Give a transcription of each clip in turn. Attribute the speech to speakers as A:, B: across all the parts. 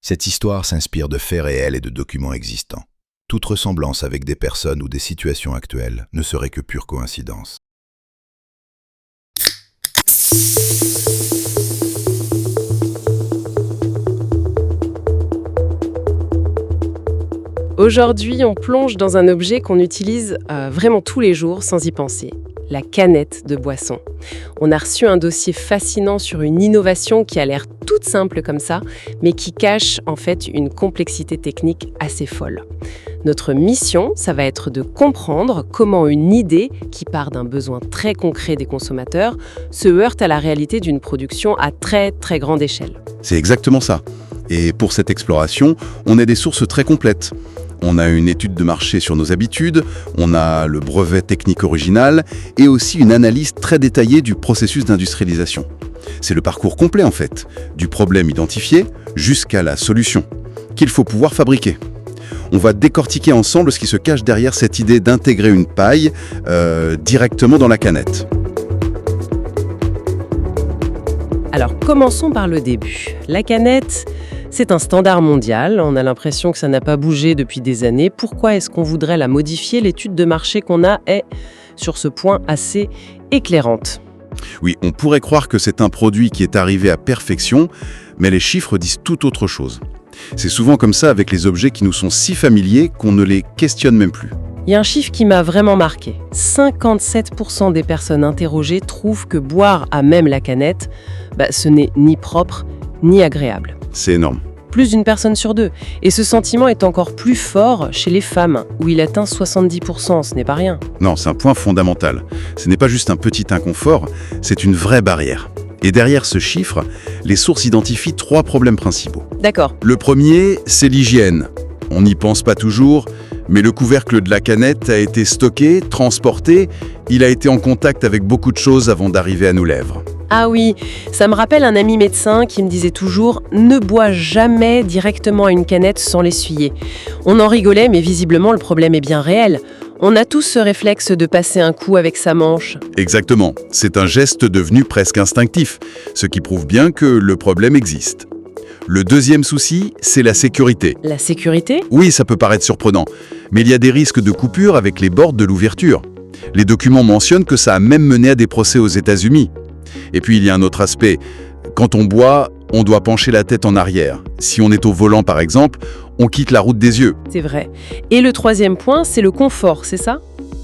A: Cette histoire s'inspire de faits réels et de documents existants. Toute ressemblance avec des personnes ou des situations actuelles ne serait que pure coïncidence.
B: Aujourd'hui, on plonge dans un objet qu'on utilise vraiment tous les jours sans y penser, la canette de boisson. On a reçu un dossier fascinant sur une innovation qui a l'air toute simple comme ça, mais qui cache en fait une complexité technique assez folle. Notre mission, ça va être de comprendre comment une idée qui part d'un besoin très concret des consommateurs se heurte à la réalité d'une production à très très grande échelle.
C: C'est exactement ça. Et pour cette exploration, on a des sources très complètes. On a une étude de marché sur nos habitudes, on a le brevet technique original et aussi une analyse très détaillée du processus d'industrialisation. C'est le parcours complet en fait, du problème identifié jusqu'à la solution, qu'il faut pouvoir fabriquer. On va décortiquer ensemble ce qui se cache derrière cette idée d'intégrer une paille directement dans la canette.
B: Alors commençons par le début. La canette, c'est un standard mondial, on a l'impression que ça n'a pas bougé depuis des années. Pourquoi est-ce qu'on voudrait la modifier? L'étude de marché qu'on a est, sur ce point, assez éclairante.
C: Oui, on pourrait croire que c'est un produit qui est arrivé à perfection, mais les chiffres disent tout autre chose. C'est souvent comme ça avec les objets qui nous sont si familiers qu'on ne les questionne même plus.
B: Il y a un chiffre qui m'a vraiment marqué. 57% des personnes interrogées trouvent que boire à même la canette, ce n'est ni propre ni agréable.
C: C'est énorme.
B: Plus d'une personne sur deux. Et ce sentiment est encore plus fort chez les femmes, où il atteint 70%, ce n'est pas rien.
C: Non, c'est un point fondamental. Ce n'est pas juste un petit inconfort, c'est une vraie barrière. Et derrière ce chiffre, les sources identifient 3 problèmes principaux.
B: D'accord.
C: Le premier, c'est l'hygiène. On n'y pense pas toujours, mais le couvercle de la canette a été stocké, transporté, il a été en contact avec beaucoup de choses avant d'arriver à nos lèvres.
B: Ah oui, ça me rappelle un ami médecin qui me disait toujours « Ne bois jamais directement à une canette sans l'essuyer ». On en rigolait, mais visiblement le problème est bien réel. On a tous ce réflexe de passer un coup avec sa manche.
C: Exactement, c'est un geste devenu presque instinctif, ce qui prouve bien que le problème existe. Le deuxième souci, c'est la sécurité.
B: La sécurité ?
C: Oui, ça peut paraître surprenant, mais il y a des risques de coupure avec les bords de l'ouverture. Les documents mentionnent que ça a même mené à des procès aux États-Unis. Et puis il y a un autre aspect. Quand on boit, on doit pencher la tête en arrière. Si on est au volant par exemple, on quitte la route des yeux.
B: C'est vrai. Et le troisième point, c'est le confort, c'est ça ?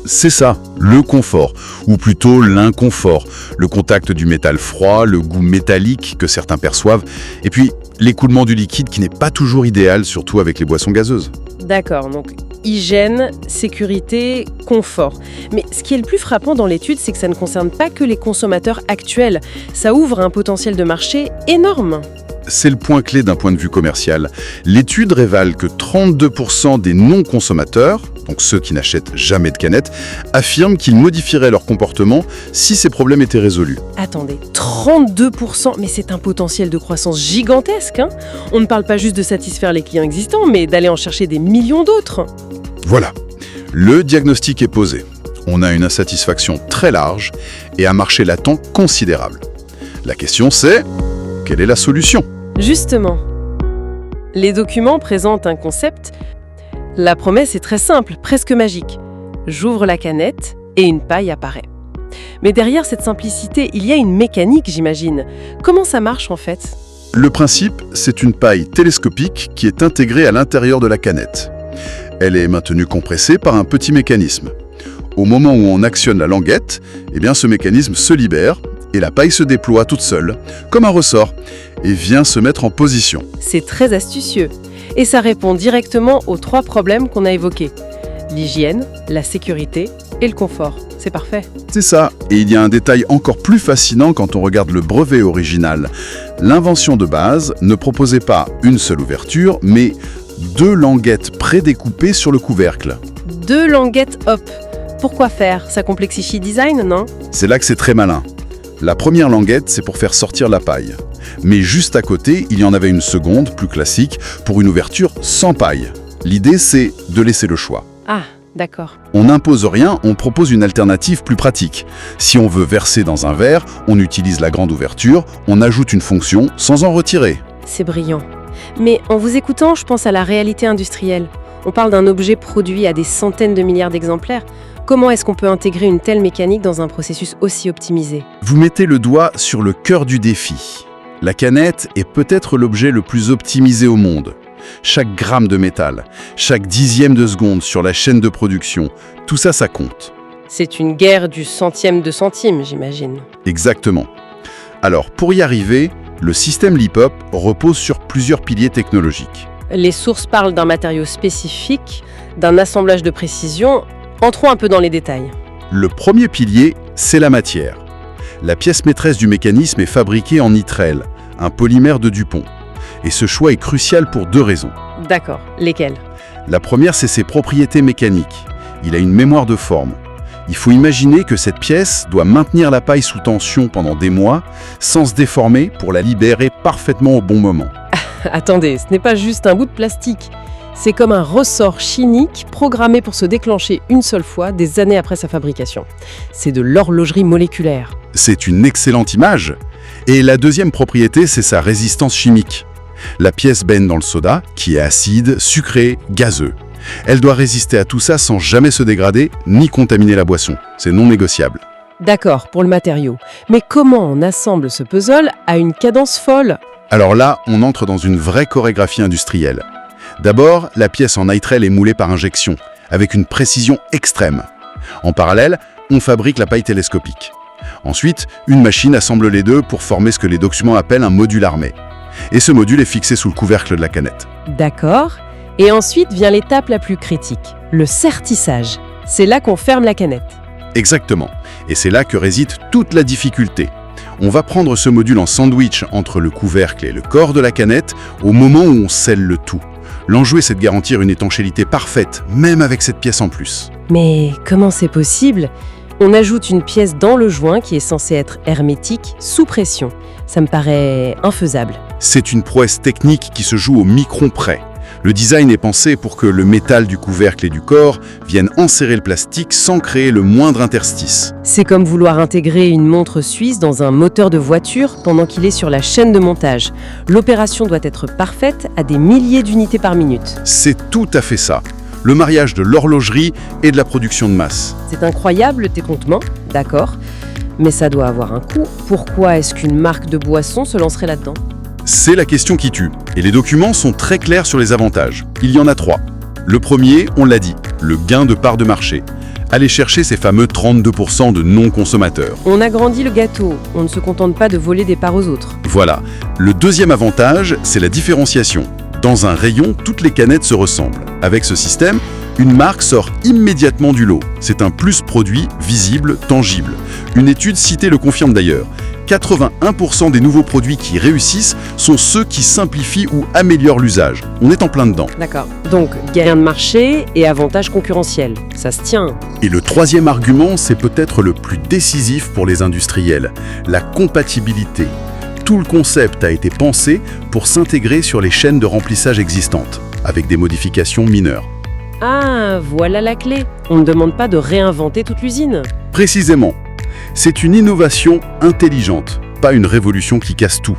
C: C'est ça, le confort, ou plutôt l'inconfort. Le contact du métal froid, le goût métallique que certains perçoivent, et puis l'écoulement du liquide qui n'est pas toujours idéal, surtout avec les boissons gazeuses.
B: D'accord, donc hygiène, sécurité, confort. Mais ce qui est le plus frappant dans l'étude, c'est que ça ne concerne pas que les consommateurs actuels. Ça ouvre un potentiel de marché énorme.
C: C'est le point clé d'un point de vue commercial. L'étude révèle que 32% des non-consommateurs, donc ceux qui n'achètent jamais de canettes, affirment qu'ils modifieraient leur comportement si ces problèmes étaient résolus.
B: Attendez, 32%, mais c'est un potentiel de croissance gigantesque, hein ? On ne parle pas juste de satisfaire les clients existants, mais d'aller en chercher des millions d'autres.
C: Voilà, le diagnostic est posé. On a une insatisfaction très large et un marché latent considérable. La question c'est, quelle est la solution ?
B: Justement, les documents présentent un concept. La promesse est très simple, presque magique. J'ouvre la canette et une paille apparaît. Mais derrière cette simplicité, il y a une mécanique, j'imagine. Comment ça marche en fait ?
C: Le principe, c'est une paille télescopique qui est intégrée à l'intérieur de la canette. Elle est maintenue compressée par un petit mécanisme. Au moment où on actionne la languette, ce mécanisme se libère et la paille se déploie toute seule, comme un ressort, et vient se mettre en position.
B: C'est très astucieux. Et ça répond directement aux 3 problèmes qu'on a évoqués. L'hygiène, la sécurité et le confort. C'est parfait.
C: C'est ça. Et il y a un détail encore plus fascinant quand on regarde le brevet original. L'invention de base ne proposait pas une seule ouverture, mais 2 languettes prédécoupées sur le couvercle.
B: 2 languettes hop. Pourquoi faire ? Ça complexifie le design, non ?
C: C'est là que c'est très malin. La première languette, c'est pour faire sortir la paille. Mais juste à côté, il y en avait une seconde, plus classique, pour une ouverture sans paille. L'idée, c'est de laisser le choix.
B: Ah, d'accord.
C: On n'impose rien, on propose une alternative plus pratique. Si on veut verser dans un verre, on utilise la grande ouverture, on ajoute une fonction sans en retirer.
B: C'est brillant. Mais en vous écoutant, je pense à la réalité industrielle. On parle d'un objet produit à des centaines de milliards d'exemplaires. Comment est-ce qu'on peut intégrer une telle mécanique dans un processus aussi optimisé?
C: Vous mettez le doigt sur le cœur du défi. La canette est peut-être l'objet le plus optimisé au monde. Chaque gramme de métal, chaque dixième de seconde sur la chaîne de production, tout ça, ça compte.
B: C'est une guerre du centième de centime, j'imagine.
C: Exactement. Alors, pour y arriver, le système LiPop repose sur plusieurs piliers technologiques.
B: Les sources parlent d'un matériau spécifique, d'un assemblage de précision. Entrons un peu dans les détails.
C: Le premier pilier, c'est la matière. La pièce maîtresse du mécanisme est fabriquée en nitrel, un polymère de Dupont. Et ce choix est crucial pour deux raisons.
B: D'accord. Lesquelles?
C: La première, c'est ses propriétés mécaniques. Il a une mémoire de forme. Il faut imaginer que cette pièce doit maintenir la paille sous tension pendant des mois, sans se déformer pour la libérer parfaitement au bon moment.
B: Attendez, ce n'est pas juste un bout de plastique. C'est comme un ressort chimique programmé pour se déclencher une seule fois des années après sa fabrication. C'est de l'horlogerie moléculaire.
C: C'est une excellente image. Et la deuxième propriété, c'est sa résistance chimique. La pièce baigne dans le soda, qui est acide, sucré, gazeux. Elle doit résister à tout ça sans jamais se dégrader, ni contaminer la boisson. C'est non négociable.
B: D'accord, pour le matériau. Mais comment on assemble ce puzzle à une cadence folle?
C: Alors là, on entre dans une vraie chorégraphie industrielle. D'abord, la pièce en nitrel est moulée par injection, avec une précision extrême. En parallèle, on fabrique la paille télescopique. Ensuite, une machine assemble les deux pour former ce que les documents appellent un module armé. Et ce module est fixé sous le couvercle de la canette.
B: D'accord. Et ensuite vient l'étape la plus critique, le sertissage. C'est là qu'on ferme la canette.
C: Exactement. Et c'est là que réside toute la difficulté. On va prendre ce module en sandwich entre le couvercle et le corps de la canette au moment où on scelle le tout. L'enjeu, c'est de garantir une étanchéité parfaite, même avec cette pièce en plus.
B: Mais comment c'est possible? On ajoute une pièce dans le joint qui est censée être hermétique, sous pression. Ça me paraît infaisable.
C: C'est une prouesse technique qui se joue au micron près. Le design est pensé pour que le métal du couvercle et du corps vienne enserrer le plastique sans créer le moindre interstice.
B: C'est comme vouloir intégrer une montre suisse dans un moteur de voiture pendant qu'il est sur la chaîne de montage. L'opération doit être parfaite à des milliers d'unités par minute.
C: C'est tout à fait ça. Le mariage de l'horlogerie et de la production de masse.
B: C'est incroyable tes comptements, d'accord, mais ça doit avoir un coût. Pourquoi est-ce qu'une marque de boisson se lancerait là-dedans?
C: C'est la question qui tue. Et les documents sont très clairs sur les avantages. Il y en a 3. Le premier, on l'a dit, le gain de part de marché. Aller chercher ces fameux 32% de non-consommateurs.
B: On agrandit le gâteau, on ne se contente pas de voler des parts aux autres.
C: Voilà. Le deuxième avantage, c'est la différenciation. Dans un rayon, toutes les canettes se ressemblent. Avec ce système, une marque sort immédiatement du lot. C'est un plus produit visible, tangible. Une étude citée le confirme d'ailleurs. 81% des nouveaux produits qui réussissent sont ceux qui simplifient ou améliorent l'usage. On est en plein dedans.
B: D'accord. Donc, gain de marché et avantage concurrentiel. Ça se tient.
C: Et le troisième argument, c'est peut-être le plus décisif pour les industriels, la compatibilité. Tout le concept a été pensé pour s'intégrer sur les chaînes de remplissage existantes, avec des modifications mineures.
B: Ah, voilà la clé. On ne demande pas de réinventer toute l'usine.
C: Précisément. C'est une innovation intelligente, pas une révolution qui casse tout.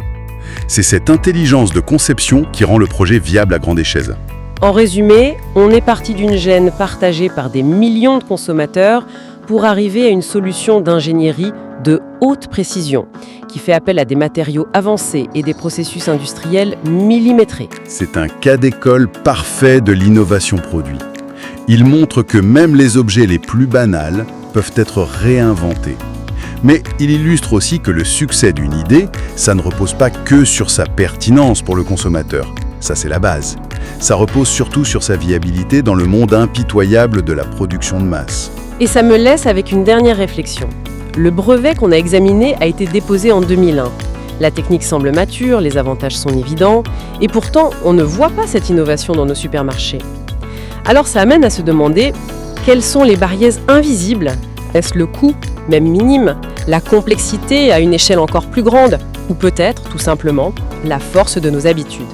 C: C'est cette intelligence de conception qui rend le projet viable à grande échelle.
B: En résumé, on est parti d'une gêne partagée par des millions de consommateurs pour arriver à une solution d'ingénierie de haute précision, qui fait appel à des matériaux avancés et des processus industriels millimétrés.
C: C'est un cas d'école parfait de l'innovation produit. Il montre que même les objets les plus banals peuvent être réinventés. Mais il illustre aussi que le succès d'une idée, ça ne repose pas que sur sa pertinence pour le consommateur. Ça, c'est la base. Ça repose surtout sur sa viabilité dans le monde impitoyable de la production de masse.
B: Et ça me laisse avec une dernière réflexion. Le brevet qu'on a examiné a été déposé en 2001. La technique semble mature, les avantages sont évidents, et pourtant, on ne voit pas cette innovation dans nos supermarchés. Alors ça amène à se demander, quelles sont les barrières invisibles? Est-ce le coût, même minime, la complexité à une échelle encore plus grande, ou peut-être, tout simplement, la force de nos habitudes?